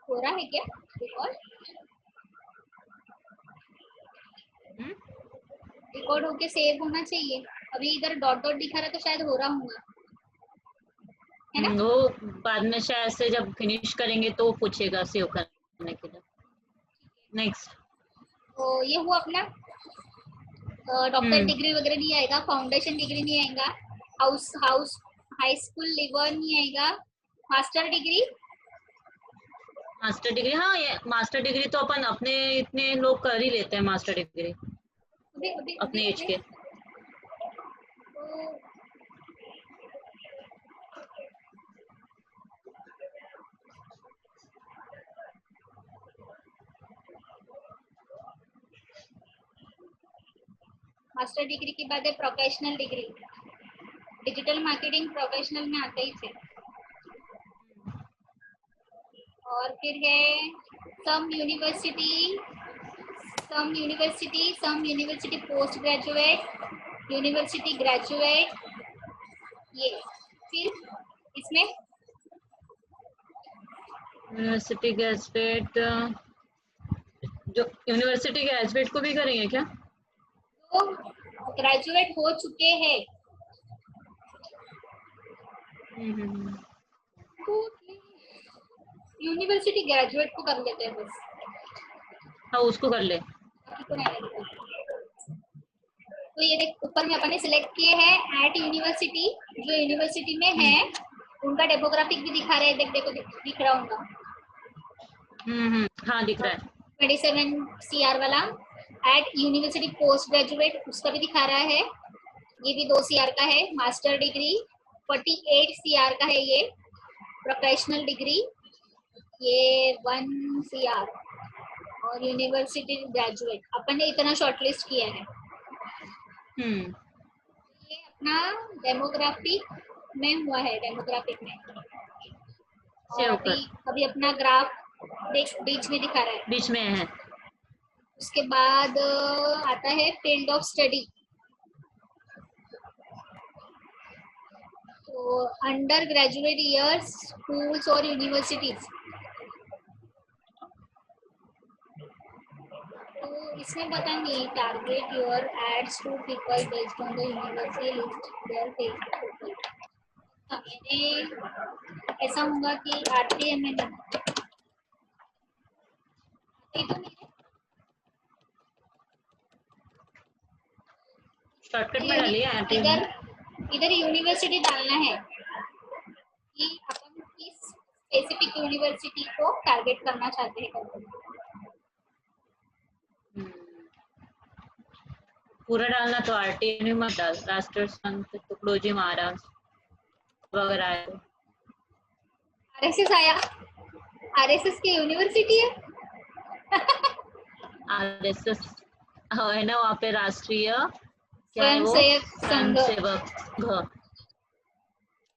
हो रहा है क्या रिकॉर्ड? रिकॉर्ड होके सेव होना चाहिए। अभी इधर डॉट डॉट दिखा रहा तो शायद हो रहा होगा, है ना? वो बाद में शायद से जब फिनिश करेंगे तो पूछेगा सेव करने के लिए। नेक्स्ट। तो ये हुआ अपना डॉक्टर डिग्री वगैरह नहीं आएगा, फाउंडेशन डिग्री नहीं आएगा, house house high school level नहीं आएगा, मास्टर डिग्री। मास्टर डिग्री, हाँ ये मास्टर डिग्री तो अपन अपने इतने लोग कर ही लेते हैं मास्टर डिग्री अभी अभी अभी अपने एज अभी के। तो मास्टर डिग्री के बाद है professional degree. Digital marketing professional में आता ही थे। और फिर है some university, some university post graduate, university graduate. ये फिर इसमें यूनिवर्सिटी ग्रेजुएट, जो यूनिवर्सिटी ग्रेजुएट को भी करेंगे क्या? तो ग्रेजुएट हो चुके हैं तो यूनिवर्सिटी ग्रेजुएट को कर लेते हैं बस, हाँ उसको कर ले। बाकी को नहीं लगेगा। तो ये देख ऊपर में अपन ने सिलेक्ट किए हैं एट यूनिवर्सिटी, जो यूनिवर्सिटी में है उनका डेमोग्राफिक भी दिखा रहे हैं। देख देखो दिख रहा होगा। हाँ दिख रहा है। 27 CR वाला एट यूनिवर्सिटी पोस्ट ग्रेजुएट उसका भी दिखा रहा है। ये भी 2 CR का है। मास्टर डिग्री 48 CR का है। ये प्रोफेशनल डिग्री ये 1 CR और यूनिवर्सिटी ग्रेजुएट अपन ने इतना शॉर्टलिस्ट किया है। ये अपना डेमोग्राफिक में हुआ है, डेमोग्राफिक में। और सेव अभी कर, अभी अपना ग्राफ बीच में दिखा रहा है। बीच में है। उसके बाद आता है फील्ड ऑफ स्टडी। तो अंडर ग्रेजुएट ईयर्स स्कूल्स और यूनिवर्सिटीज। तो इसमें बताएंगे target your ads to people based on the university list their Facebook. मैंने ऐसा होगा कि RTM में शॉर्टकट में डालिए RTM इधर में। इधर यूनिवर्सिटी डालना है कि अपन किस स्पेसिफिक यूनिवर्सिटी को टारगेट करना चाहते हैं करके। पूरा डालना तो RTM में मत डाल, राष्ट्रीय संत तुकडोजी महाराज वगैरह आए तो। RSS आया, RSS की यूनिवर्सिटी है। RSS है ना वहाँ पे, राष्ट्रीय क्या है स्वयं वो, सेवक स्वयं संघ। सेवक।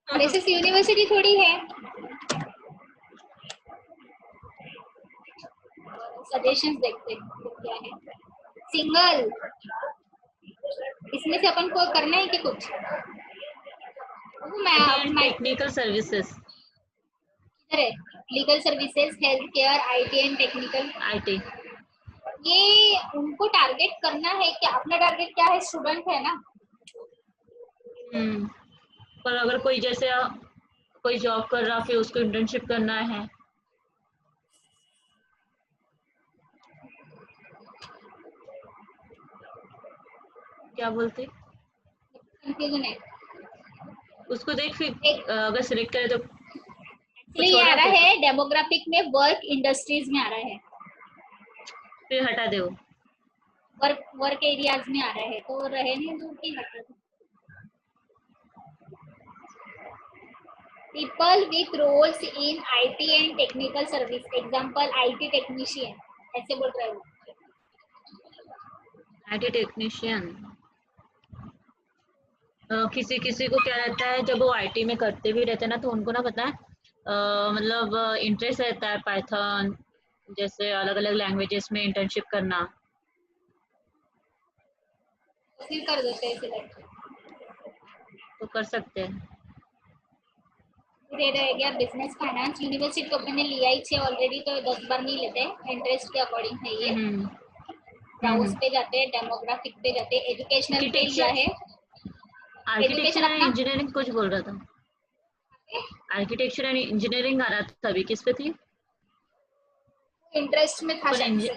RSS यूनिवर्सिटी थोड़ी है। सजेशंस देखते हैं क्या है। सिंगल इसमें से अपन को करना है कि कुछ मैं टेक्निकल सर्विसेज किधर है? Legal services, health care, IT and technical. IT। ये उनको टारगेट करना है कि अपना टारगेट क्या है, स्टूडेंट है ना। पर अगर कोई जैसे कोई जॉब कर रहा फिर उसको इंटर्नशिप करना है, क्या बोलते कंफ्यूजन है। उसको देख, फिर एक अगर सिलेक्ट करे तो कुछ ये और आ रहा रहा है डेमोग्राफिक में, वर्क इंडस्ट्रीज में आ रहा है, फिर हटा दे वो। वर्क एरियाज में आ रहा है तो रहने दो कि हटा दो। People with roles in IT and technical service, example IT technician, ऐसे बोल रहे हो। IT टेक्नीशियन, किसी किसी को क्या रहता है जब वो IT में करते भी रहते हैं ना तो उनको ना पता है, मतलब इंटरेस्ट रहता है पाइथन जैसे अलग अलग लैंग्वेजेस में इंटर्नशिप करना। फिर कर देते हैं सिलेक्ट। तो कर सकते हैं। फिर ये रह गया बिजनेस फाइनेंस। यूनिवर्सिटी तो अपन ने लिया ही छे ऑलरेडी, तो 10 बार नहीं लेते, इंटरेस्ट के अकॉर्डिंग है ये। हम्म ब्राउज पे जाते हैं, डेमोग्राफिक पे जाते हैं, एजुकेशनल पे लिया आर्किटेक्चर है। एजुकेशन आर्किटेक्चर एंड अपना इंजीनियरिंग कुछ बोल रहा था। आर्किटेक्चर एंड इंजीनियरिंग आ रहा था अभी, किस पे थी? इंटरेस्ट में था पर शायद से।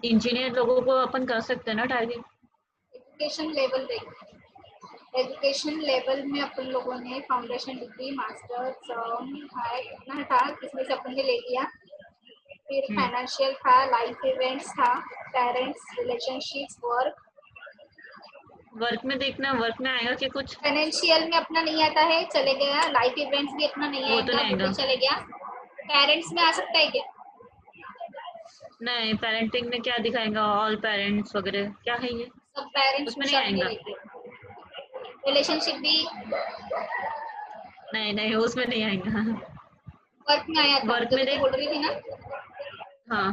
इंजीनियर लोगों को अपन कर सकते हैं ना टारगेट। एजुकेशन लेवल देखिए, एजुकेशन लेवल में अपन लोगों ने फाउंडेशन डिग्री, मास्टर, है इतना था, इसमें से अपन ने ले लिया। फिर हम्म फाइनेंशियल था, लाइफ इवेंट्स था, पेरेंट्स, रिलेशनशिप्स, वर्क। वर्क में देखना, वर्क में आएगा कि कुछ? फाइनेंशियल में अपना नहीं आता है, चले गया। लाइफ इवेंट्स भी अपना नहीं वो तो आएगा, नहीं वो भी आएगा। चले गया। पेरेंट्स में आ सकता है क्या? नहीं, पेरेंटिंग में क्या दिखाएगा, ऑल पेरेंट्स वगैरह क्या है ये? सब पेरेंट्स में उसमें नहीं शामिल आएगा। रहेंगे। रिलेशनशिप भी नहीं नहीं, उसमें नहीं आएगा। वर्क में आया था, वर्क जब में तो देख। बोल रही थी ना। हाँ,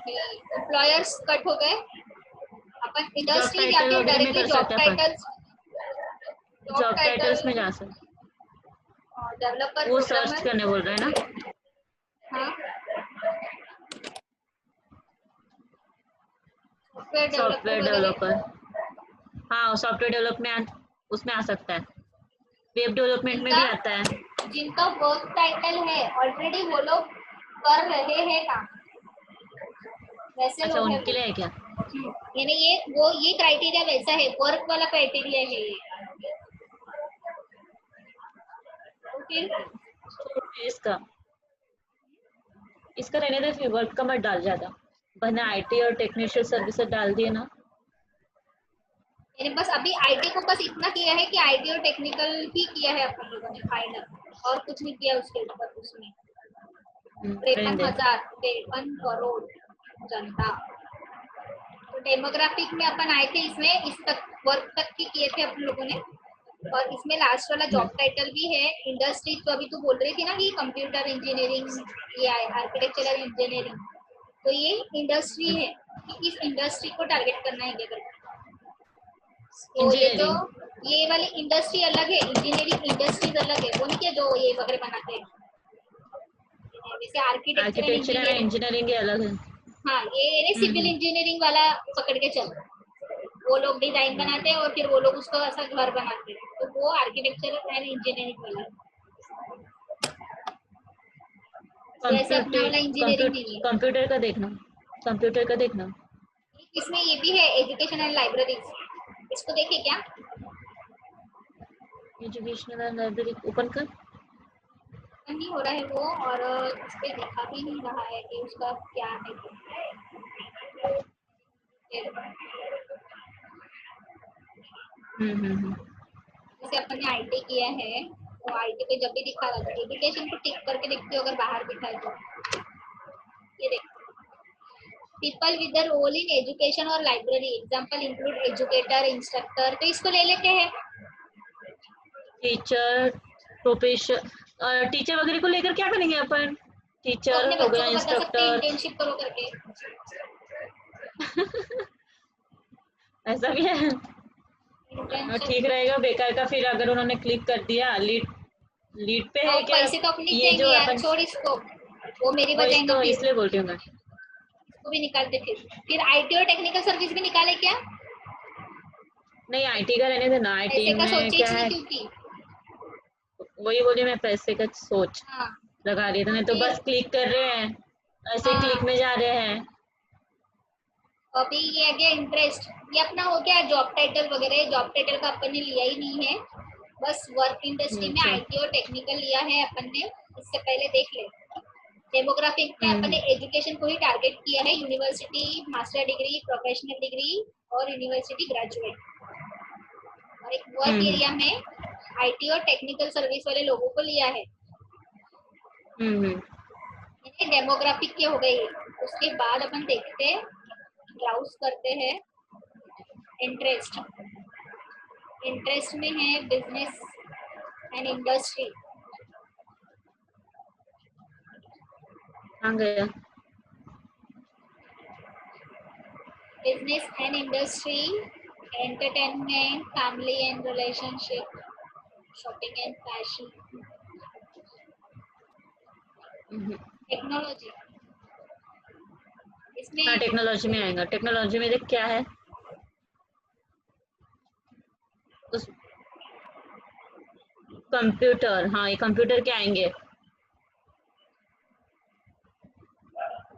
एम्प्लॉयर्स कट हो गए। अपन जॉब इंडस्ट्री टाइटल जाके वगैरह में डायरेक्टली कर जॉब सकते हैं अपन। टाइटल्स, जॉब जॉब टाइटल्स में टाइटल जा सकते। डेवलपर, वो सर्च प्रोग्रामर। करने बोल रहे हैं ना? हाँ, सॉफ्टवेयर डेवलपर सॉफ्टवेयर वगैरह। डेवलपर। हाँ, सॉफ्टवेयर डेवलपमेंट उसमें आ सकता है। वेब डेवलपमेंट में जिनका भी आता है। जिनका वर्क टाइटल है ऑलरेडी, वो लोग कर रहे हैं काम, वैसे अच्छा, लोग हैं उनके वो। लिए है क्या? यानी ये क्राइटेरिया वैसा है, वर्क वाला क्राइटेरिया है ये। तो फिर इसका इसका रहने दे, फिर वर्क का मत डाल ज्यादा, वरना आईटी और टेक्निशियल सर्विसेज डाल दिए ना। यानी बस अभी आईटी को बस इतना किया है कि आईटी और टेक्निकल ही किया है अपन लोगों ने फाइनल, और कुछ नहीं किया उसके ऊपर। उसमें रहने दे। 53 करोड़ जनता। तो डेमोग्राफिक में अपन आए थे, इसमें इस तक वर्क तक की किए थे अपन लोगों ने। और इसमें लास्ट वाला हम्म जॉब टाइटल भी है। इंडस्ट्री तो अभी तो बोल रही थी ना कि कंप्यूटर इंजीनियरिंग, ये आर्किटेक्चरल इंजीनियरिंग, तो ये इंडस्ट्री हम्म। है कि इस इंडस्ट्री को टारगेट करना है क्या। तो ये जो इंजीनियरिंग, ये वाली इंडस्ट्री अलग है, इंजीनियरिंग इंडस्ट्रीज अलग है, वो नहीं क्या जो ये वगैरह बनाते हैं, जैसे architecture and architecture and engineering. Engineering ये अलग है। हाँ, ये सिविल हम्म। इंजीनियरिंग वाला पकड़ के चलो। वो लोग डिजाइन बनाते हैं और फिर वो लोग उसको ऐसा घर बनाते हैं, तो वो आर्किटेक्चर एंड इंजीनियरिंग वाला है। वैसे अपना कंप्यूटर वाला इंजीनियरिंग नहीं है। कंप्यूटर का देखना, कंप्यूटर का देखना। इसमें ये भी है, एजुकेशन एंड लाइब्रेरीज। इसको देखे क्या? एजुकेशनल लाइब्रेरी ओपन कर। नहीं हो रहा है वो, और इस पे दिखा भी नहीं रहा है कि उसका क्या है। हम्म। जैसे अपन ने आईटी किया है, तो आईटी पे जब भी दिखा रहा था, एजुकेशन को टिक करके देखते हो अगर बाहर दिखा है तो। ये देखो, people with the role in education और library, example include educator, instructor, तो इसको ले लेते हैं। टीचर, प्रोफेसर, टीचर वगैरह को लेकर क्या करेंगे अपन? तो टीचर अपने हो बच्चों गया, को बता सकते हैं इंस्ट्रक्टर। इंटर्नशिप करो करके। ऐसा भी है। ठीक इंटर्नशिप, रहेगा, बेकार का फिर अगर उन्होंने क्लिक कर दिया लीड, लीड पे है और क्या? पैसे तो अपने ये जाएंगे जो यार, अपन, छोड़ इसको, वो मेरी वो बजाएगा तो फिर। इसलिए बोलती हूँ मैं। इसको भी निकालते फिर आईटी और टेक्निकल सर्विस भी निकाले क्या? नहीं, आईटी का रहने देना, आईटी ऐसे का में सोचे क्या ही नहीं है, क्योंकि। वही बोली मैं, पैसे का सोच हाँ, लगा रही थी, तो नहीं तो फिर बस क्लिक कर रहे हैं, ऐसे क्लिक हाँ, में जा रहे हैं। अभी ये आ गया इंटरेस्ट। ये अपना हो गया जॉब टाइटल वगैरह, जॉब टाइटल का अपन ने लिया ही नहीं है। बस वर्क इंडस्ट्री में अच्छा। आईटी और टेक्निकल लिया है अपन ने, इससे पहले देख ले। डेमोग्राफिक में अपन हम्म ने एजुकेशन को ही टारगेट किया है, university, master degree, professional degree और यूनिवर्सिटी ग्रेजुएट। और एक वर्क हम्म एरिया में आईटी और टेक्निकल सर्विस वाले लोगों को लिया है। हम्म। ये डेमोग्राफिक के हो गई। उसके बाद अपन देखते हैं, ब्राउज करते हैं। इंटरेस्ट, इंटरेस्ट में है बिजनेस एंड इंडस्ट्री। आ गया। Business and industry, entertainment, family and relationship, shopping and fashion, technology, इसमें हाँ टेक्नोलॉजी में आएगा। टेक्नोलॉजी में देख क्या है उस कंप्यूटर, हाँ ये कंप्यूटर के आएंगे।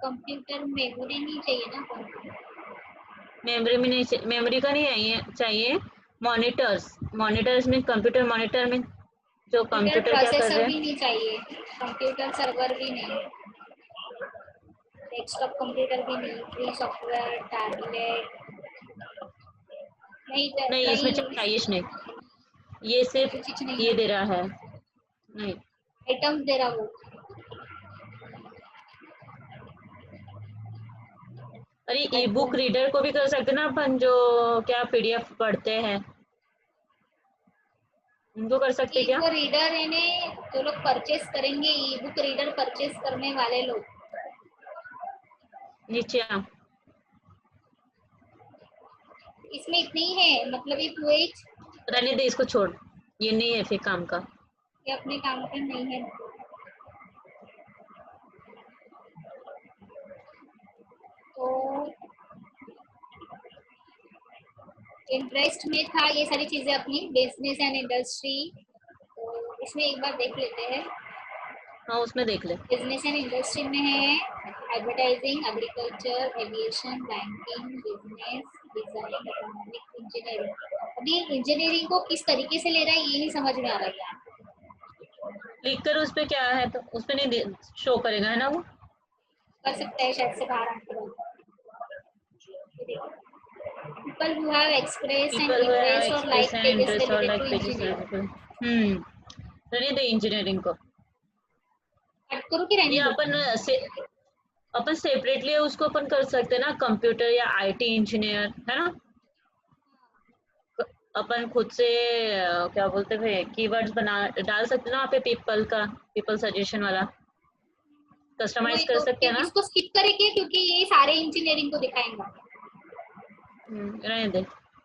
कंप्यूटर मेमोरी नहीं चाहिए ना कंप्यूटर। मेमोरी में नहीं, मेमोरी का नहीं चाहिए। मॉनिटर्स, मॉनिटर्स में कंप्यूटर मॉनिटर में जो कंप्यूटर कंप्यूटर क्या कर प्रोसेसर रहे भी हैं। नहीं चाहिए, कंप्यूटर सर्वर भी नहीं, डेस्कटॉप कंप्यूटर भी नहीं, फ्री सॉफ्टवेयर टैबलेट नहीं नहीं इसमें नहीं, चाहिए नहीं, ये सिर्फ कोई चीज नहीं ये है, दे रहा है। नहीं, आइटम्स दे रहा वो। अरे ई बुक आईफोन, रीडर को भी कर सकते ना अपन, जो क्या पीडीएफ पढ़ते हैं उनको कर सकते ई क्या। वो रीडर है ने, जो लोग परचेस करेंगे ई बुक रीडर परचेस करने वाले लोग, नीचे आ। इसमें इतनी ही है, मतलब ये पूरे रहने दे इसको, छोड़, ये नहीं है फिर काम का। ये अपने काम का नहीं है। तो इंटरेस्ट में था ये सारी चीजें अपनी बिजनेस एंड इंडस्ट्री, तो इसमें एक बार देख लेते हैं। हाँ उसमें देख ले। बिजनेस एंड इंडस्ट्री में है advertising, agriculture, aviation, banking, business, design, economic, engineering. अभी इंजीनियरिंग को किस तरीके से ले रहा है ये नहीं समझ में आ रहा है। लिख कर उस पे क्या है तो उस पे नहीं शो करेगा है ना वो। कर सकता है शायद से बाहर आने के बाद। People who have express and people who have interest or express like an pages interest or related like to pages. Engineering. रहने दे इंजीनियरिंग को। कट करो कि रहने ये दो। अपन सेपरेटली उसको अपन कर सकते हैं ना, कंप्यूटर या आईटी इंजीनियर है ना। अपन खुद से क्या बोलते हैं कीवर्ड्स बना डाल सकते हैं ना वहाँ पे, पीपल का, पीपल सजेशन वाला कस्टमाइज वही कर तो सकते हैं फिर ना। इसको स्किप करेंगे क्योंकि ये सारे इंजीनियरिंग को दिखाएंगा। रहने दे,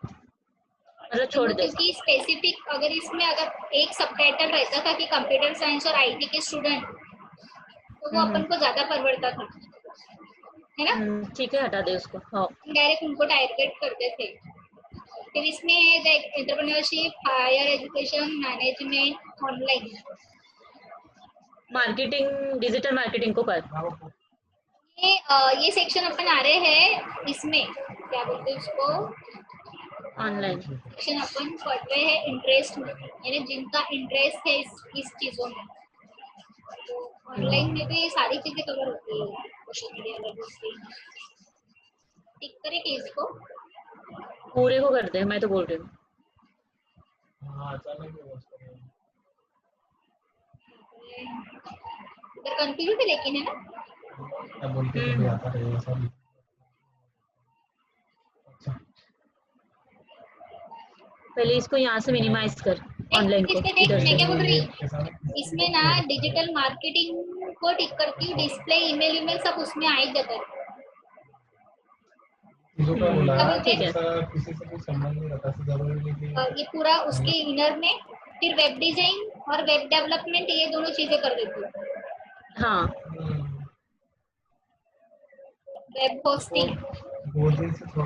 मतलब छोड़ देखो दे। क्योंकि स्पेसिफिक अगर इसमें अगर एक सब टाइटल रहता था कि कंप्यूटर साइंस और आईटी के स्टूडेंट, तो वो अपन को ज्यादा परवड़ता था, है ना। ठीक है हटा दे उसको, हाँ। डायरेक्ट उनको टारगेट करते थे। फिर इसमें है entrepreneurship, higher education, management, online. Marketing, digital marketing को कर। ये सेक्शन अपन आ रहे हैं इसमें, क्या बोलते हैं उसको, ऑनलाइन। सेक्शन अपन पढ़ रहे हैं इंटरेस्ट में, यानी जिनका इंटरेस्ट है इस चीजों में। तो ऑनलाइन में भी ये सारी चीजें कवर होती है, सोशल मीडिया पर। टिक करें कि इसको पूरे को कर दे, मैं तो बोल रही हूँ। इधर कंटिन्यू भी लेकिन है ना। पहले इसको यहाँ से मिनिमाइज कर, ऑनलाइन को इसमें देख इधर मैं से। क्या बोल रही, इसमें ना डिजिटल मार्केटिंग को टिक करती हूँ, डिस्प्ले, ईमेल, ईमेल सब उसमें आ ही जाता है। ठीक है। ये पूरा उसके इनर में, फिर वेब डिजाइन और वेब डेवलपमेंट ये दोनों चीजें कर देती हूँ। हाँ वेब होस्टिंग,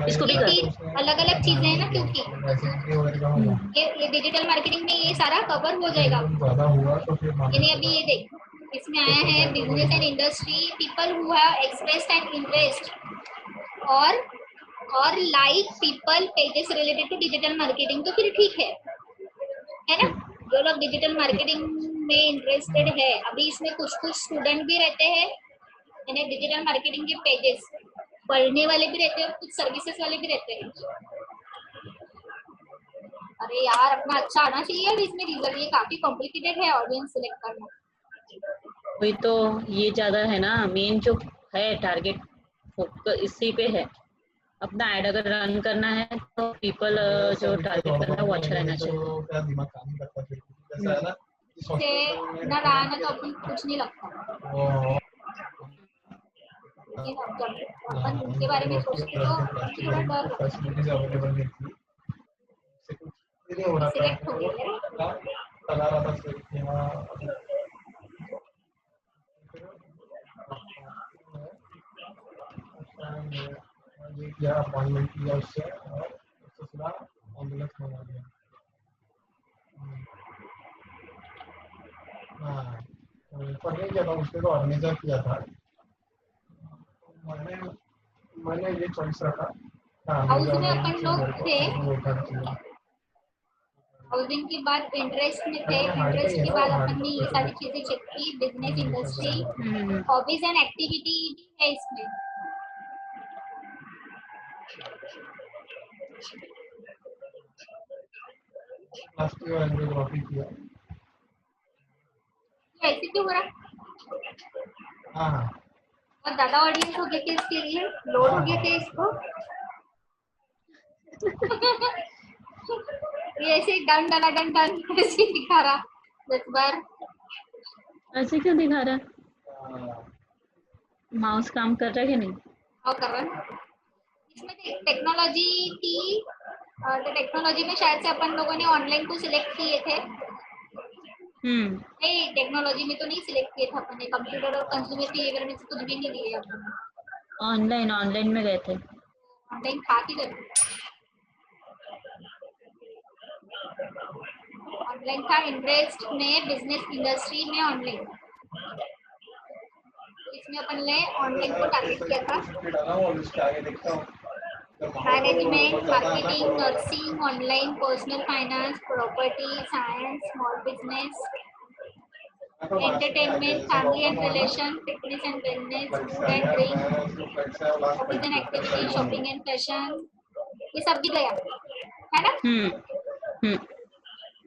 इसको भी ये कर। तीन अलग अलग चीजें हैं ना, क्योंकि ये डिजिटल मार्केटिंग में ये सारा कवर हो जाएगा। यानी अभी ये देख इसमें आया है business and industry, people who have expressed an interest or like people pages related to digital marketing, तो फिर ठीक है ना। जो लोग डिजिटल मार्केटिंग में इंटरेस्टेड है, अभी इसमें कुछ कुछ स्टूडेंट भी रहते हैं, यानी डिजिटल मार्केटिंग के पेजेस पढ़ने वाले भी रहते हैं और कुछ सर्विसेज वाले भी रहते हैं। अरे यार अपना अच्छा आना चाहिए, अब इसमें रिजल्ट ये काफी कॉम्प्लिकेटेड है ऑडियंस सिलेक्ट करना। वही तो, ये ज्यादा है ना, मेन जो है टारगेट फोकस इसी पे है। अपना ऐड अगर रन करना है तो पीपल जो टारगेट करना है वो अच्छा रहना चाहिए। से ना रहा ना तो अपन कुछ नहीं लगता, लेकिन अब जब अपन उनके बारे में सोचते तो थोड़ा डर सिलेक्ट हो गया। ये किया, अपॉइंटमेंट किया उससे और उससे सीधा एम्बुलेंस मंगा लिया। हाँ, पर नहीं किया था उसने, तो ऑर्गेनाइजर किया था। मैंने ये चॉइस रखा। हाँ, हाउस में अपन लोग थे, थे हाउसिंग के बाद इंटरेस्ट में थे, इंटरेस्ट के बाद अपन ने ये सारी चीजें चेक की, business, industry, hobbies and activity भी है इसमें। प्लास्टिक और एंजियोग्राफी किया। ऐसे क्यों हो रहा? हाँ, और ज्यादा ऑडियंस हो गए थे इसके लिए, लोड हो गए थे इसको। ये ऐसे डन डन डन डन ऐसे दिखा रहा 10 बार। ऐसे क्यों दिखा रहा है? हाँ, माउस काम कर रहा है कि नहीं? और कर रहा है। इसमें टेक्नोलॉजी थी, तो टेक्नोलॉजी में शायद से अपन लोगों ने ऑनलाइन को सिलेक्ट किए थे। नहीं, टेक्नोलॉजी में तो नहीं सिलेक्ट किए थे अपन ने, कंप्यूटर और कंज्यूमर बिहेवियर में से कुछ भी नहीं लिए अपन। ऑनलाइन में गए थे। ऑनलाइन था कि कर ऑनलाइन था, इंटरेस्ट में बिजनेस इंडस्ट्री में ऑनलाइन। इसमें अपन ने ऑनलाइन को टारगेट किया था। Management, marketing, nursing, online, personal finance, property, science, small business, entertainment, family and relation, fitness and wellness, food and drink, hobbies and activity, shopping and fashion, ये सब भी गया है ना।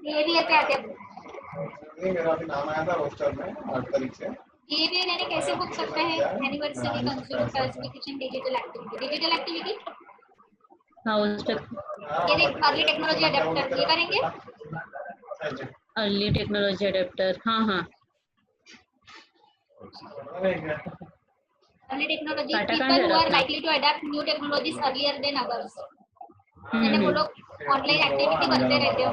ये भी ऐसे आते हैं। मेरा भी नाम आया था रोस्टर में 8 तारीख से। ये भी मैंने कैसे बुक करता है? Anniversary, consumer classification, digital activity. हाँ, उस तक ये देख, अर्ली टेक्नोलॉजी अडेप्टर, ये करेंगे। अर्ली टेक्नोलॉजी अडेप्टर, हाँ। Early technology, काटा कहाँ people जा who रहा are अपना? likely to adapt new technologies earlier than others. मैंने वो लोग ऑनलाइन एक्टिविटी करते रहते हैं।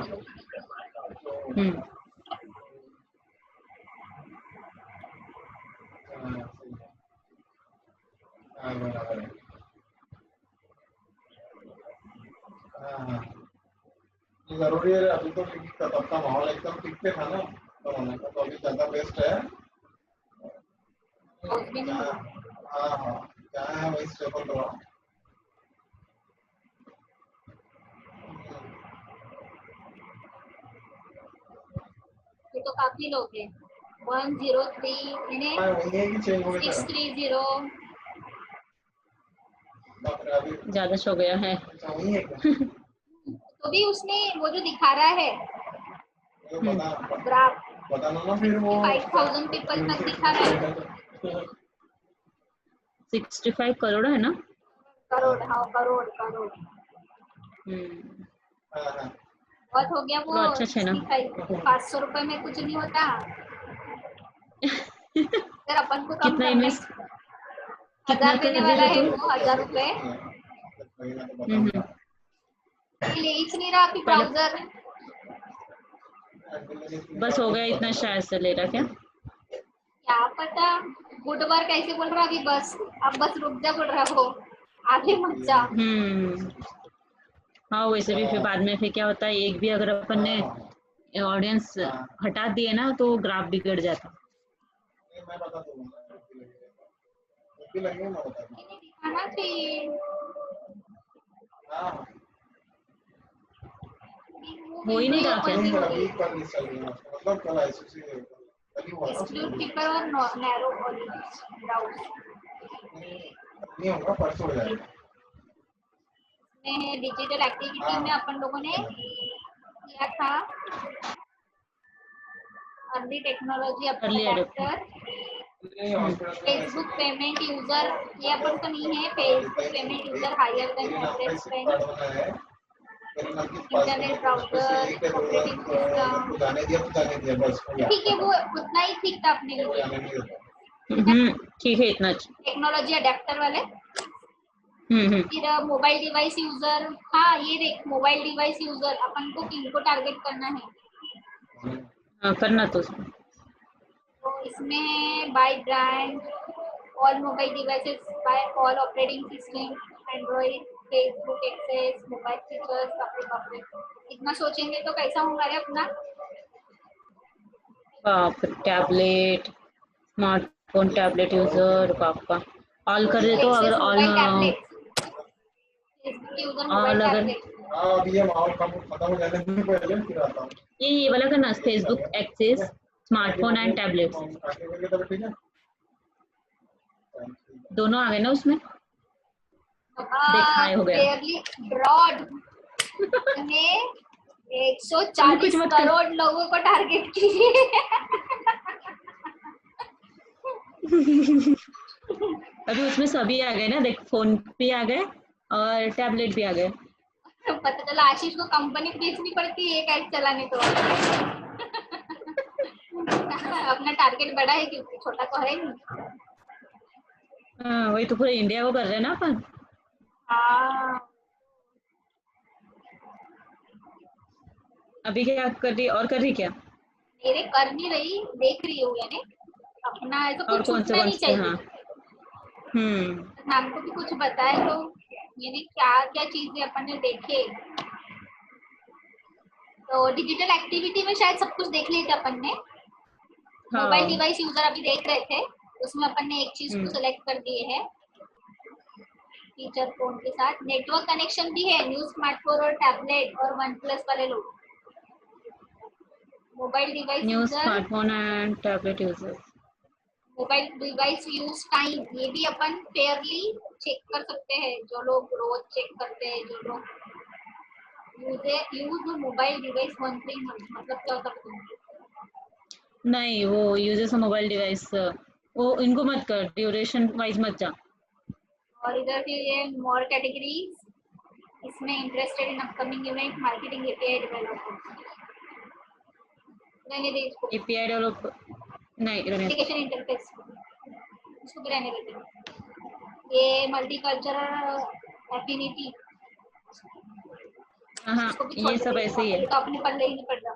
जरूरी है अभी तो, क्योंकि तब का माहौल एकदम ठीक पे था ना कोरोना का, तो अभी ज्यादा बेस्ट है। हाँ, क्या है वही स्टेबल रहा। ये तो काफी लोग हैं, 103 इन्हें 630। ज्यादा हो गया है। तो भी उसने वो जो दिखा रहा है ग्राफ, बताना ना फिर वो 5000 पीपल तक दिखा रहा है। 65 करोड़ है ना? करोड़, हाँ करोड़। बहुत हो गया वो। अच्छा है ना। 500 रुपए में कुछ नहीं होता। अगर अपन को कम कितना करना, इन्वेस्ट, 1000 देने वाला है वो, 1000 रुपए ले ही नहीं रहा अभी ब्राउजर। बस हो गया इतना, शायद से ले रहा क्या पता। गुड वर्क ऐसे बोल रहा अभी, बस अब बस रुक जा बोल रहा वो, आगे मत जा। हाँ, वैसे भी फिर बाद में फिर क्या होता है, एक भी अगर अपन ने ऑडियंस हटा दिए ना तो ग्राफ बिगड़ जाता। मैं बता दूंगा, दिखाना चाहिए। हो ही नहीं रहा क्या? मतलब कल आईसीसी एक्सक्लूड कीपर और नैरो ब्राउज नहीं होगा, परसों हो जाएगा। डिजिटल एक्टिविटी में अपन लोगों ने किया था early technology adopter, Facebook payment user, ये अपन को नहीं है। Facebook payment user higher than average spend, internet browser, operating system. ठीक है, वो उतना ही ठीक था अपने लिए। ठीक है, इतना अच्छा। टेक्नोलॉजी अडेप्टर वाले। फिर मोबाइल डिवाइस यूजर, हाँ ये देख, मोबाइल डिवाइस यूजर अपन को किनको टारगेट करना है? करना तो इसमें by brand, all mobile devices by all operating system, Android, Facebook access, mobile features, बाप रे। इतना सोचेंगे तो कैसा होगा रे अपना। बाप, टैबलेट, स्मार्टफोन, टैबलेट यूजर, पापा ऑल कर दे तो अगर access all mobile tablet, Facebook user mobile all अगर टैबलेट। हाँ अभी ये माहौल खत्म हो जाने से पहले फिर आता हूँ। ये वाला करना, Facebook access, smartphone and tablets, आगे करके तब ठीक है। दोनों आ गए ना उसमें। दिखाए हो गया। फेयरली ब्रॉड ने अभी कुछ 140 मत कर। करोड़ लोगों को टारगेट किए। अभी उसमें सभी आ गए ना, देख फोन भी आ गए और टैबलेट भी आ गए। पता चला आशीष को कंपनी बेचनी पड़ती है एक ऐड चलाने को। अपना टारगेट बड़ा है क्योंकि छोटा तो है नहीं। हाँ वही तो, पूरे इंडिया को कर रहे हैं ना अपन। हाँ अभी क्या कर रही, और कर रही क्या? मेरे कर नहीं रही, देख रही हूँ यानी अपना ऐसा और कुछ छूटना कौन नहीं से? हाँ। चाहिए। हम्म। हमको भी कुछ बताए तो यानी क्या क्या चीजें अपन ने देखे। तो डिजिटल एक्टिविटी में शायद सब कुछ देख लिया था अपन ने। मोबाइल हाँ। डिवाइस यूजर अभी देख रहे थे, उसमें अपन ने एक चीज को सिलेक्ट कर दिए है फीचर फोन के साथ। नेटवर्क कनेक्शन भी है न्यू स्मार्टफोन और टैबलेट और वन प्लस वाले लोग। Mobile device new user, smartphone and tablet users, mobile device use time ये भी अपन फेयरली चेक कर सकते हैं। जो लोग रोज चेक करते हैं, जो लोग यूज मोबाइल डिवाइस 1 month, मतलब क्या होता है? नहीं वो यूजर्स मोबाइल डिवाइस, वो इनको मत कर, ड्यूरेशन वाइज मत जा। और इधर फिर ये मोर कैटेगरीज, इसमें interested in upcoming event, marketing, API development, रहने दे इसको। एपीआई डेवलप नहीं रहने। एप्लीकेशन इंटरफेस इसको भी रहने देते हैं। ये मल्टीकल्चरल एफिनिटी हाँ इसको भी छोड़ ये सब देते ऐसे ही हैं, है। ये तो अपने पल्ले ही नहीं पड़ रहा।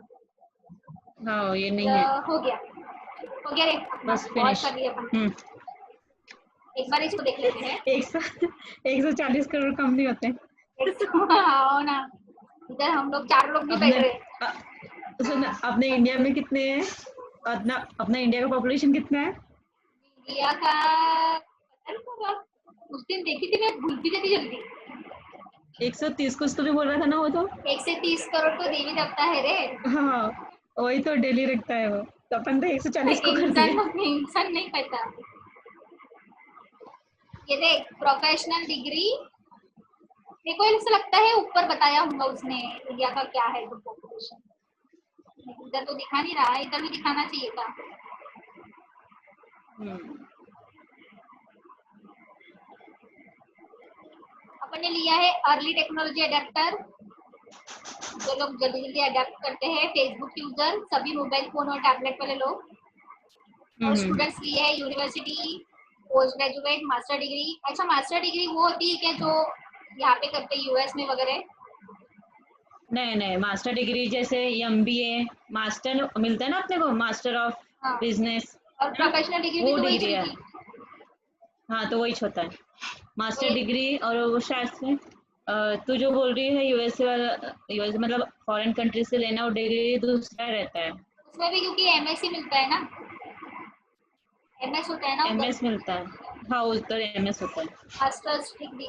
हाँ ये नहीं है। हो गया रे अपना, बस बहुत फिनिश। कर लिया अपन। एक बार इसको देख लेते हैं। 140 करोड़ कम नहीं होते। आओ ना, इधर हम लोग 4 लोग भी बैठ अपने रहे। सुन, अपने इंडिया में कितने हैं? अपना इंडिया का पॉपुलेशन कितना है? इंडिया का पता नहीं होगा। उस दिन देखी थी मैं, भूल भी जाती जल्दी। 130 कुछ तो भी बोल रहा था ना वो तो। 130 करोड़ तो देवी देवता है रे। हाँ वही तो डेली रखता है वो, तो अपन तो 140 को कर दिए। इंसान नहीं पता। ये देख प्रोफेशनल डिग्री, मेरे को ऐसा लगता है ऊपर बताया होगा उसने इंडिया का क्या है तो पॉपुलेशन। इधर तो दिखा नहीं रहा, इधर भी दिखाना चाहिए था। अपन ने लिया है अर्ली टेक्नोलॉजी अडेप्टर, जो लोग जल्दी जल्दी अडेप्ट करते हैं। फेसबुक यूजर, सभी मोबाइल फोन और टैबलेट वाले लोग। और स्टूडेंट्स लिए है university, post graduate, master degree. अच्छा मास्टर डिग्री वो होती है क्या जो यहाँ पे करते हैं यूएस में वगैरह? नहीं मास्टर डिग्री जैसे एमबीए मास्टर मिलता है ना अपने को, मास्टर ऑफ हाँ, बिजनेस और ना, प्रोफेशनल डिग्री भी वो तो वही डिग्री है। चलती। हाँ तो वही होता है मास्टर तो डिग्री। और वो शायद से तू जो बोल रही है यूएसए वाला, यूएसए मतलब फॉरेन कंट्री से लेना, वो डिग्री दूसरा रहता है। उसमें भी क्योंकि एमएससी मिलता है ना, एमएस होता है ना उधर, एमएस मिलता है। हाँ उधर एमएस होता है। Masters degree.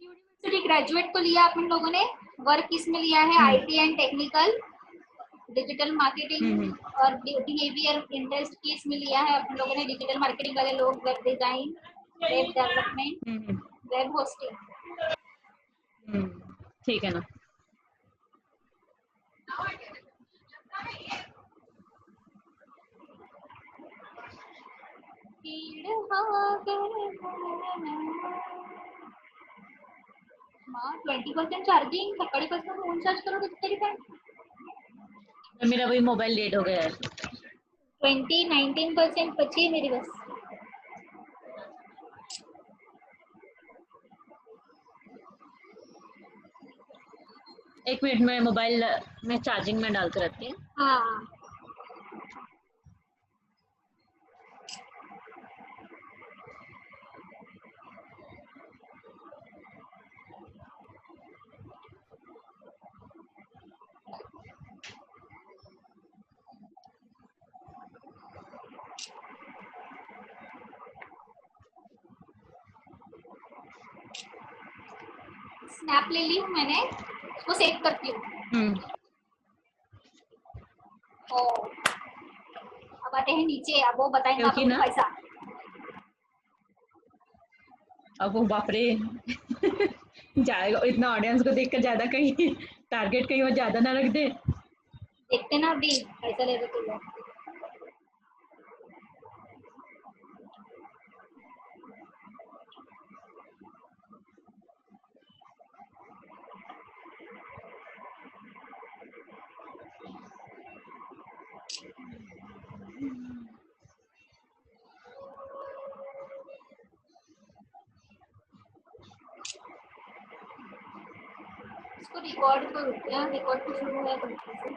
यूनिवर्सिटी ग्रेजुएट को लिया अपन लोगों ने। वर्क किसमें लिया है? IT and technical, digital marketing और बिहेवियर इंटरेस्ट की इसमें लिया है अपन लोगों ने। डिजिटल मार्केटिंग वाले लोग, web design, web development, web hosting. ठीक है ना। हाँ 20% चार्जिंग, सकाळीपासून फोन चार्ज करो तरी पण मेरा वही मोबाइल लेट हो गया है। 19% बची है मेरी बस। एक मिनट में मोबाइल में चार्जिंग में डाल कर रखती है। हाँ स्नैप ले ली हूँ मैंने, उसको सेव करती हूँ। ओ, अब आते हैं नीचे, अब वो बताएंगे क्योंकि आपको ना पैसा। अब वो बाप रे जाएगा इतना ऑडियंस को देखकर, ज्यादा कहीं टारगेट कहीं वो ज्यादा ना रख दे। देखते ना अभी पैसा ले रहे तो लोग। इसको रिकॉर्ड करो क्या? रिकॉर्ड तो शुरू है गलती से।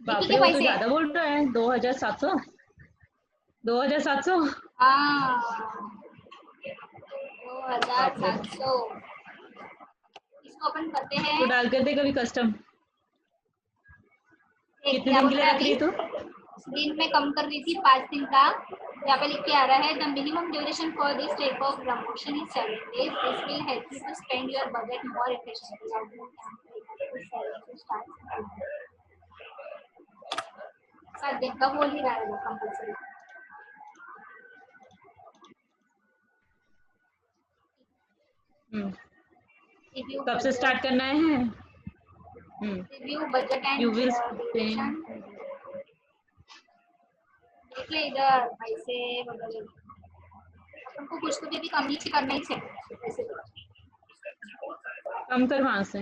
बाप देखिए रे, क्या वो तो पैसे? ज्यादा बोल रहा है। 2700 2700। हाँ, बाप रे, 2700। इसको अपन करते हैं। तो डाल कर दे कभी कस्टम। एक कितने क्या दिन बोल के लिए रहा है रख रही अभी? है तू? दिन में कम कर रही थी, 5 दिन का। यहाँ पे लिख के आ रहा है, the minimum duration for this type of promotion is 7 days. This will help you to spend your budget more efficiently. 7 दिन का बोल ही रहा है वो कंपल्सरी। हम्म, रिव्यू कब से बजट, स्टार्ट करना है? Review budget you and will duration. Spend. देख ले इधर पैसे वगैरह, अपन को कुछ तो भी कम नीचे करना ही चाहिए पैसे तो। कम कर वहां से।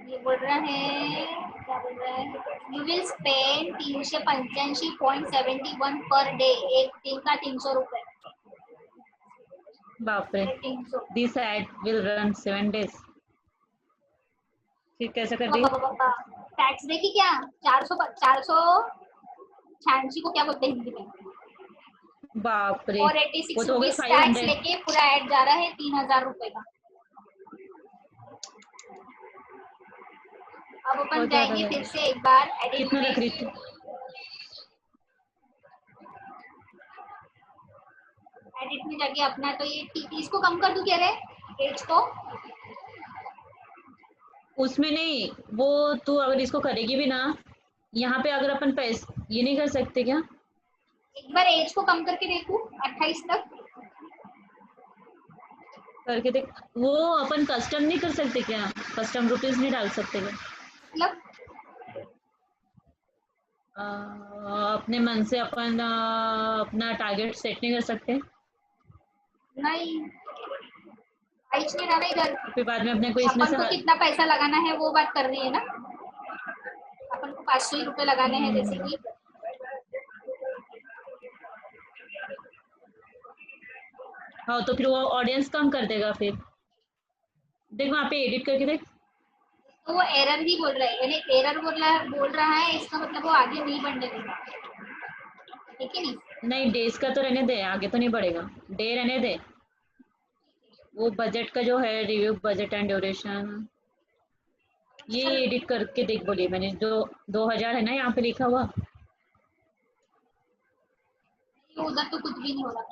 ये बोल रहा है, क्या बोल रहा है? You will spend 385.71 per day. एक दिन का 300 रुपए। बाप रे, 300। This ad will run 7 days। फिर कैसे कर दी? टैक्स देखी क्या? 486 को क्या बोलते हैं हिंदी में? बाप रे, और वो 86 तो हो गए रुपीज टैक्स 500। लेके पूरा ऐड जा रहा है 3000 रुपए का। अब अपन बहुत ज्यादा जाएंगे है। फिर से एक बार एडिट कितना में। रख रही थी? एडिट में जाके अपना तो ये इसको कम कर दूं क्या रे? एज को उसमें नहीं, वो तू अगर इसको करेगी भी ना, यहाँ पे अगर अपन पैसे ये नहीं कर सकते क्या? एक बार एज को कम करके देखूं 28 तक। करके देख। वो अपन कस्टम नहीं कर सकते क्या? कस्टम रुपीज नहीं डाल सकते क्या? मतलब अपने मन से अपन अपना टारगेट सेट नहीं कर सकते? नहीं, एज नहीं डाला इधर। फिर बाद में अपने को इसमें अपन से को कितना पैसा लगाना है वो बात कर रही है ना। अपन को 500 रुपए लगाने हैं जैसे कि। हाँ, तो फिर वो ऑडियंस कम कर देगा। फिर देख वहाँ पे एडिट करके देख। तो वो एरर ही बोल रहा है, यानी एरर बोल रहा है, इसका मतलब वो आगे नहीं बढ़ने देगा, ठीक है नहीं? नहीं, डेज का तो रहने दे, आगे तो नहीं बढ़ेगा। डे रहने दे। वो बजट का जो है, रिव्यू बजट एंड ड्यूरेशन, ये चल, एडिट करके देख। बोलिए मैंने जो 2000 है ना यहाँ पे लिखा हुआ। उधर तो कुछ भी नहीं हो रहा।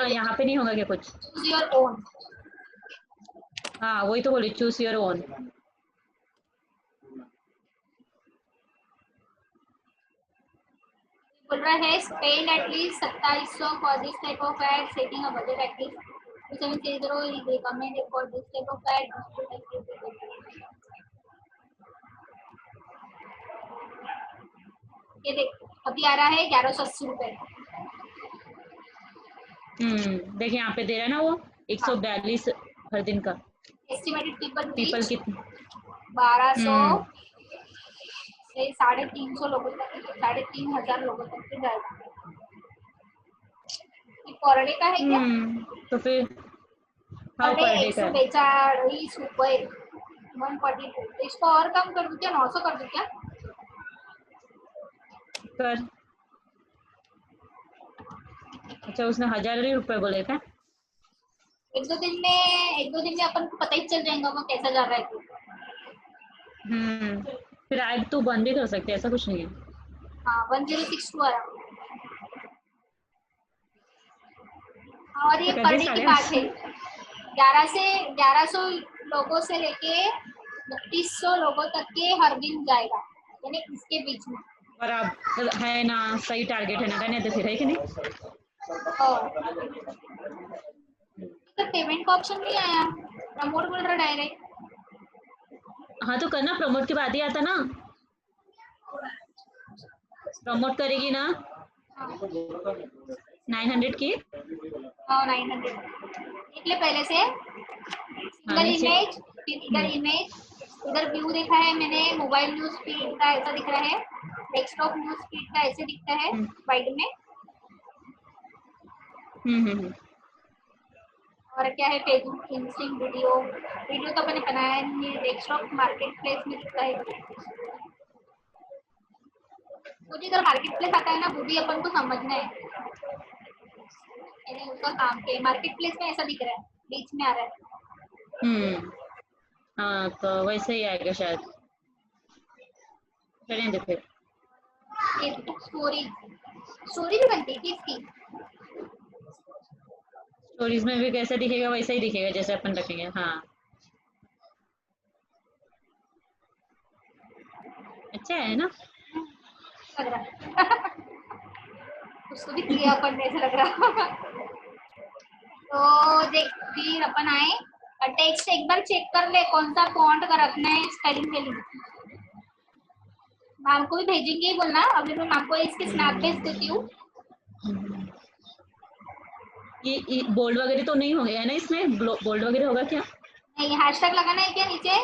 यहाँ पे नहीं होगा क्या कुछ? Choose your own. हाँ, वही तो बोली, चूज योर ओन। बोल रहा है spend at least 2700 for this type of ad, setting a budget at least 2730 recommend for this type of ad. ये देख अभी आ रहा है 1180 रुपए। देखिए यहाँ पे दे रहा है ना वो, हाँ, 142 हर दिन का। एस्टिमेटेड पीपल पीपल रीच कितने? 1200 हम्म से 350 लोगों तक, 3500 लोगों तक के जाएगा। ये पर डे का है क्या? तो फिर हाँ, पर डे पर डे का है। 142 रुपए 142। तो इसको और कम कर दूं क्या? 900 कर दूं क्या? कर अच्छा, उसने 1,000 रुपए बोले क्या? एक दो दिन में अपन को पता ही चल जाएगा वो कैसा जा रहा है तो। फिर ऐड तो बंद भी कर सकते हैं, ऐसा कुछ नहीं है। हाँ 1062 आ रहा। और ये तो कर पर दी डे की साढ़े बात है। 800। 1100 लोगों से लेके 3200 लोगों तक के हर दिन जाएगा, यानी इसके बीच में। बराबर है ना, सही टारगेट है ना, कहने तो फिर है कि नहीं। तो पेमेंट का ऑप्शन नहीं आया, प्रमोट बोल रहा डायरेक्ट। हाँ तो करना, प्रमोट के बाद ही आता ना। प्रमोट करेगी ना 900 की। 900 देख ले पहले से। हाँ सिंगल नीचे। इमेज, फिर इधर इमेज, इधर व्यू देखा है मैंने, मोबाइल न्यूज फीड का ऐसा दिख रहा है, डेस्कटॉप न्यूज फीड का ऐसे दिखता है हम्म वाइड में। हम्म। और क्या है, फेसबुक इंस्टिंग वीडियो, वीडियो तो अपने बनाया नहीं, डेस्कटॉप मार्केट प्लेस में दिखता है। मुझे इधर मार्केट प्लेस आता है ना, वो भी अपन को समझना है, मैंने उसका काम किया। मार्केट प्लेस में ऐसा दिख रहा है, बीच में आ रहा है। हम्म। हाँ तो वैसे ही आएगा शायद, चलें दे फिर। स्टोरी, स्टोरी भी बनती है कि इसकी? स्टोरीज में भी कैसे दिखेगा, वैसा ही दिखेगा जैसे अपन रखेंगे। हाँ अच्छा है ना। लग रहा है उसको भी किया अपन ने, ऐसा लग रहा तो देख, फिर अपन आए, टेक्स्ट एक बार चेक कर ले कौन सा फॉन्ट का रखना है, स्पेलिंग वेलिंग मैम को भी भेजेंगे ही बोलना। अभी मैं मैम को इसके स्नैप भेज देती हूँ। ये बोल्ड वगैरह तो नहीं हो गया है ना इसमें, बोल्ड वगैरह होगा क्या? नहीं, हैशटैग लगाना है क्या नीचे?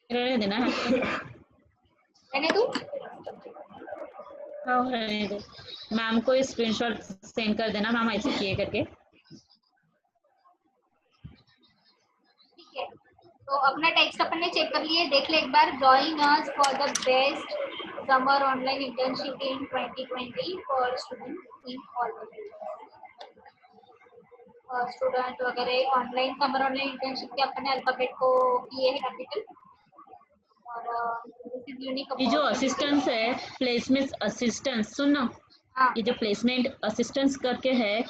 रहने देना है। रहने दूँ? हाँ रहने दे। मैम को स्क्रीनशॉट सेंड कर देना, मैम ऐसे किए करके। ठीक है, तो अपना टेक्स्ट अपन ने चेक कर लिए, देख ले एक बार। Join us for the best summer online internship in 2020 for student in all the student वगैरह। ऑनलाइन समर ऑनलाइन इंटर्नशिप के अपने अल्फाबेट को किए है कैपिटल, और दिस इज यूनिक ये जो अपॉर्चुनिटी। असिस्टेंस है, प्लेसमेंट असिस्टेंस, सुनो। हाँ, ये जो प्लेसमेंट असिस्टेंस करके है,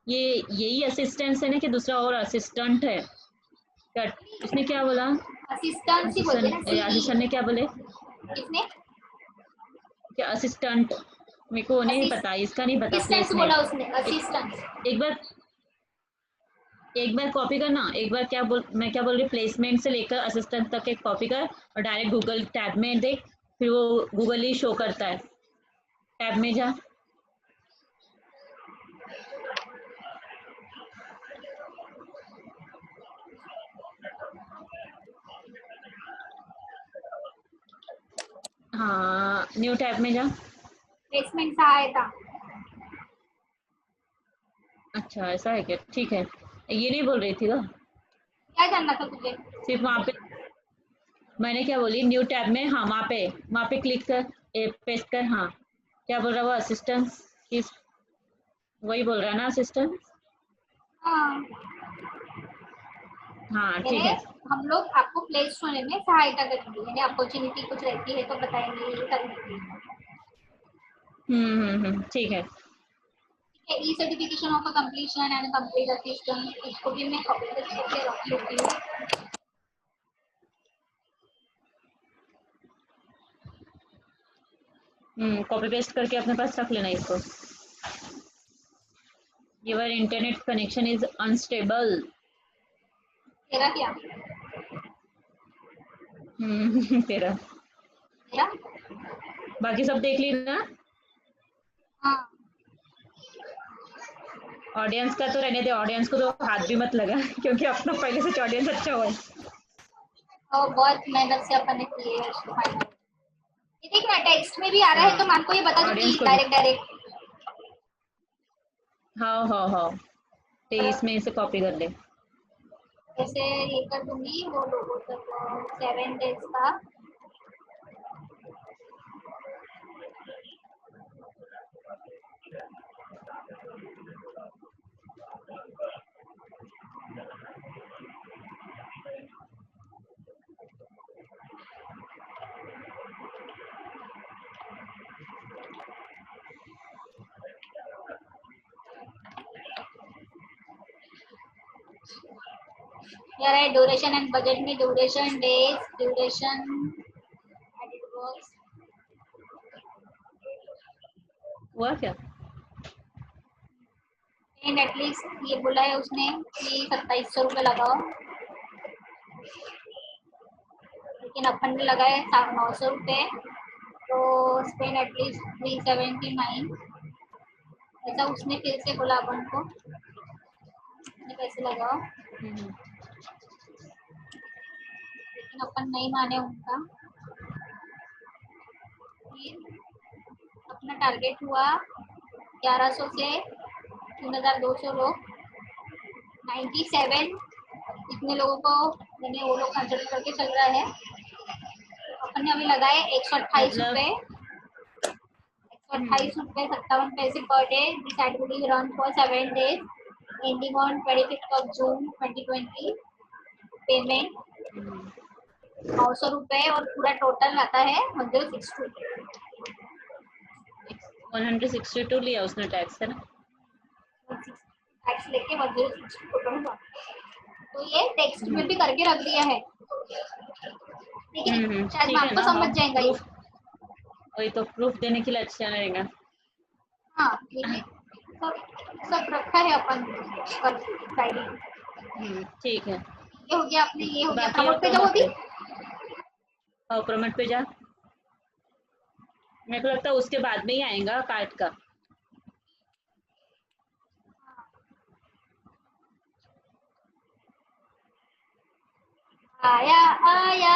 ये यही असिस्टेंस है ना कि दूसरा और असिस्टेंट है क्या? उसने क्या बोला? असिस्टेंट ही बोलते हैं ना, आशीष सीई। सर ने क्या बोले? किसने? क्या असिस्टेंट? मेरे को नहीं पता, इसका नहीं पता। असिस्टेंट बोला प्लेसमेंट उसने, असिस्टेंट। एक बार, एक बार कॉपी करना। एक बार क्या बोल, मैं क्या बोल रही, प्लेसमेंट से लेकर असिस्टेंट तक एक कॉपी कर और डायरेक्ट गूगल टैब में देख, फिर वो गूगल ही शो करता है। टैब में जा। हाँ न्यू टैब में जा। प्लेसमेंट सहायता। अच्छा ऐसा है क्या, ठीक है। ये नहीं बोल रही थी ना, क्या जानना था तुझे? सिर्फ वहाँ पे। मैंने क्या बोली, न्यू टैब में, हाँ वहाँ पे क्लिक कर, पेस्ट कर। हाँ क्या बोल रहा है वो, असिस्टेंस इस, वही बोल रहा है ना असिस्टेंट। हाँ, हाँ ठीक यानी है। हम लोग आपको प्लेस होने में सहायता करेंगे, यानी अपॉर्चुनिटी कुछ रहती है तो बताएंगे, ये करेंगे। ठीक है। ठीक है, e certification of completion and complete assistant, इसको भी मैं कॉपी करके रख लेती हूँ। कॉपी पेस्ट करके अपने पास रख लेना इसको। Your internet connection is unstable. तेरा क्या? तेरा। मेरा? बाकी सब देख ली ना। हाँ। ऑडियंस का तो रहने दे, ऑडियंस को तो हाथ भी मत लगा क्योंकि अपना पहले से ऑडियंस अच्छा हुआ है। और बहुत मेहनत से अपन ने किए है इसको फाइनल। ये देख ना, टेक्स्ट में भी आ रहा है, तो हाँ मैम को ये बता दूंगी ऑडियंस को भी। Direct direct. हाँ हाँ हाँ, तो इसमें इसे कॉपी कर ले। ऐसे ये कर दूंगी वो लोगों तक 7 days का। यार है ड्यूरेशन एंड बजट में duration days duration edit works हुआ क्या? एंड एटलीस्ट ये बोला है उसने कि 2700 रुपये लगाओ, लेकिन अपन ने लगाए 900 रुपये, तो स्पेन एटलीस्ट 379 ऐसा उसने फिर से बोला अपन को। इतने पैसे लगाओ, लेकिन अपन नहीं माने उनका। फिर अपना टारगेट हुआ 1100 से 3200 लोग, 97 इतने लोगों को मैंने वो लोग कंसिडर करके चल रहा है। अपन ने अभी लगाए 128 मतलब रुपये, 128 रुपये 57 पैसे per day. This activity run for 7 days ending on 25 of June 2020। Payment 900 रुपये और पूरा टोटल आता है 162 लिया उसने टैक्स, है ना? टैक्स लेके 106 टोटल हुआ। तो ये टेक्स्ट में भी करके रख दिया है, लेकिन शायद ठीक है आपको ना। समझ जाएगा ये। वही तो प्रूफ देने के लिए अच्छा रहेगा। हाँ, ये भी सब रखा है अपन पर फ्राइडे। ठीक है, ये हो गया अपने, ये हो गया। बाकी प्रमोट पे जाओ अभी। और प्रमोट पे जा। मेरे को लगता है उसके बाद में ही आएगा कार्ड का। आया आया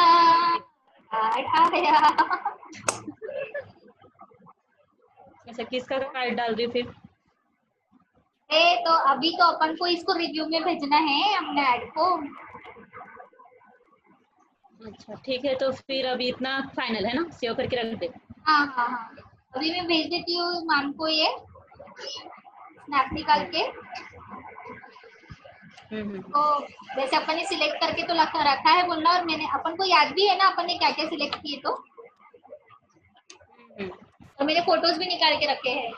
कार्ड आया। अच्छा, किसका कार्ड डाल रही फिर? तो अभी तो अपन को इसको रिव्यू में भेजना है अपने ऐड को। अच्छा ठीक है, तो फिर अभी इतना फाइनल है ना, सेव करके रख दे। हाँ हाँ हाँ, अभी मैं भेज देती हूँ मैम को ये स्नैप निकाल के। तो वैसे अपन ने सिलेक्ट करके तो रखा है बोलना, और मैंने अपन को याद भी है ना अपन ने क्या क्या सिलेक्ट किए। तो मैंने फोटोज भी निकाल के रखे हैं।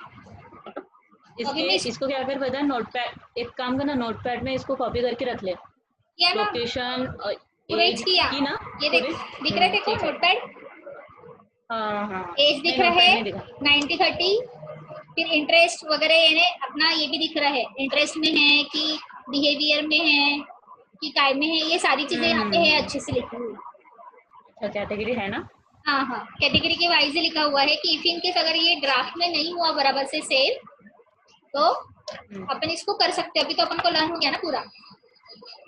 इसको क्या कर पता है, नोटपैड, एक काम करना, नोटपैड में इसको कॉपी करके रख ले। लोकेशन एज किया की ना, ये दिख रहे थे को नोटपैड। हाँ एज दिख रहा है 90-30। फिर इंटरेस्ट वगैरह यानी अपना ये भी दिख रहा है, इंटरेस्ट में है कि बिहेवियर में है कि काय में है, ये सारी चीजें यहाँ पे है अच्छे से लिखी हुई। अच्छा, कैटेगरी है ना? हाँ हाँ, कैटेगरी के वाइज ही लिखा हुआ है कि इफ इन केस अगर ये ड्राफ्ट में नहीं हुआ बराबर से सेव, तो अपन इसको कर सकते हैं। अभी तो अपन को लर्न हो गया ना पूरा,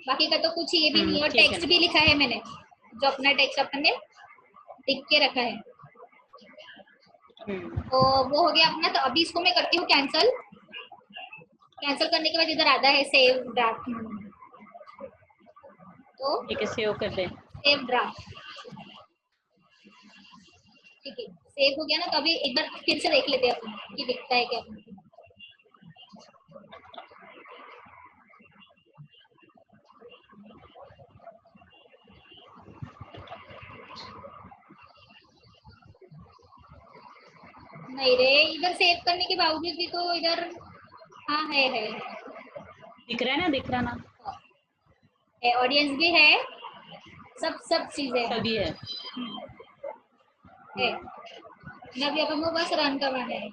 बाकी का तो कुछ ये भी नहीं। और टेक्स्ट भी लिखा है मैंने, जो अपना टेक्स्ट अपन ने लिख के रखा है। तो वो हो गया अपना। तो अभी इसको मैं करती हूँ कैंसल। कैंसल करने के बाद इधर आता है सेव ड्राफ्ट। तो ठीक है, सेव कर दे। सेव ड्राफ्ट, ठीक है, सेव हो गया ना। तो अभी एक बार फिर से देख लेते हैं अपन कि दिखता है क्या। नहीं रे, इधर सेव करने के बावजूद भी तो इधर हाँ है दिख रहा है ना, दिख रहा ना है। ऑडियंस भी है, सब चीजें सभी है। अभी अपन को बस रन करवाना है।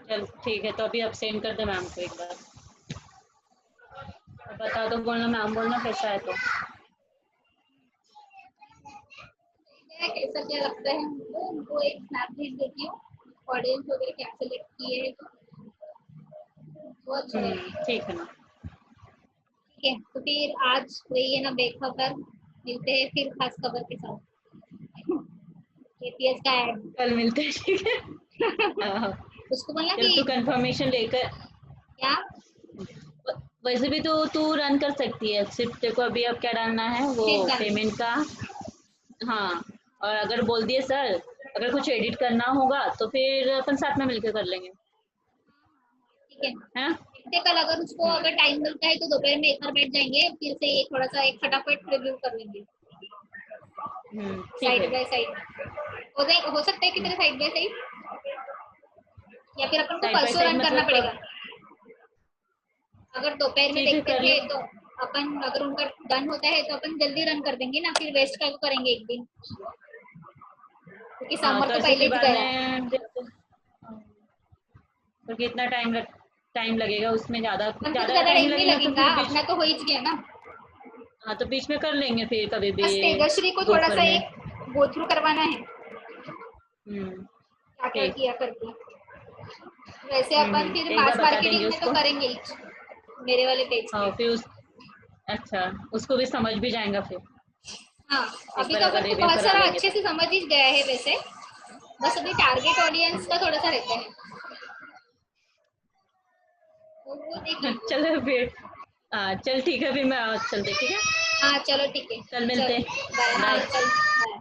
चल ठीक है, तो अभी अब सेंड कर दे मैम को एक बार। बता दो, बोलना मैम, बोलना कैसा है। तो कैसा क्या लगता है उनको एक स्नैप भेज देती हूँ, ऑडियंस वगैरह क्या सेलेक्ट किए वो अच्छा है। ठीक है ना। ठीक है, तो फिर आज वही है ना बेखबर, मिलते हैं फिर खास खबर के साथ। एपीएस का ऐड कल मिलते हैं, ठीक है। उसको बोलना चल कि तू कंफर्मेशन लेकर, क्या वैसे भी तो तू रन कर सकती है, सिर्फ तेरे को अभी अब क्या डालना है वो पेमेंट का। हाँ, और अगर बोल दिए सर अगर कुछ एडिट करना होगा तो फिर अपन साथ में मिलकर कर लेंगे। ठीक है हाँ, देखते कल अगर उसको अगर टाइम मिलता है तो दोपहर में एक बार बैठ जाएंगे, फिर से ये थोड़ा सा एक फटाफट रिव्यू कर लेंगे साइड बाय साइड। हो सकता है कि तेरे साइड बाय साइड, या फिर अपन को साइड बाय परसों साइड रन करना मतलब पड़ेगा। अगर दोपहर में ठीक है, देखते कर थे ले। तो अपन अगर उनका डन होता है तो अपन जल्दी रन कर देंगे ना, फिर वेस्ट का करेंगे एक दिन, क्योंकि हाँ समर तो तो ऐसे पहले फिर ही बाद गया। में तो कितना टाइम लगेगा उसमें, ज्यादा अपन को तो ज्यादा ज्यादा टाइम टाइम नहीं लगेगा तो लगेगा, फिर बीच, अपना तो हो ही गया ना। हाँ तो बीच में कर लेंगे फिर कभी भी बस तेजश्री को थोड़ा दोपहर सा में। एक गो थ्रू करवाना है हम्म। क्या क्या ठीक। किया करके। वैसे अपन फिर एक बार मास बता देंगे मार्केटिंग में तो उसको। करेंगे ही मेरे वाले पेज हाँ पे। फिर उस, अच्छा उसको भी समझ भी जाएगा फिर, हाँ, एक अभी बार तो अपन अगर को रिव्यू बहुत करा सारा देंगे अच्छे तो। से समझ ही गया है वैसे, बस अभी टारगेट ऑडियंस का थोड़ा सा रहता है, तो वो देख लेंगे। चलो फिर, हाँ चल ठीक है फिर, मैं चलते, ठीक है, हाँ चलो ठीक है। कल मिलते चलो हैं। बाय। हाँ बाय। चल बाय।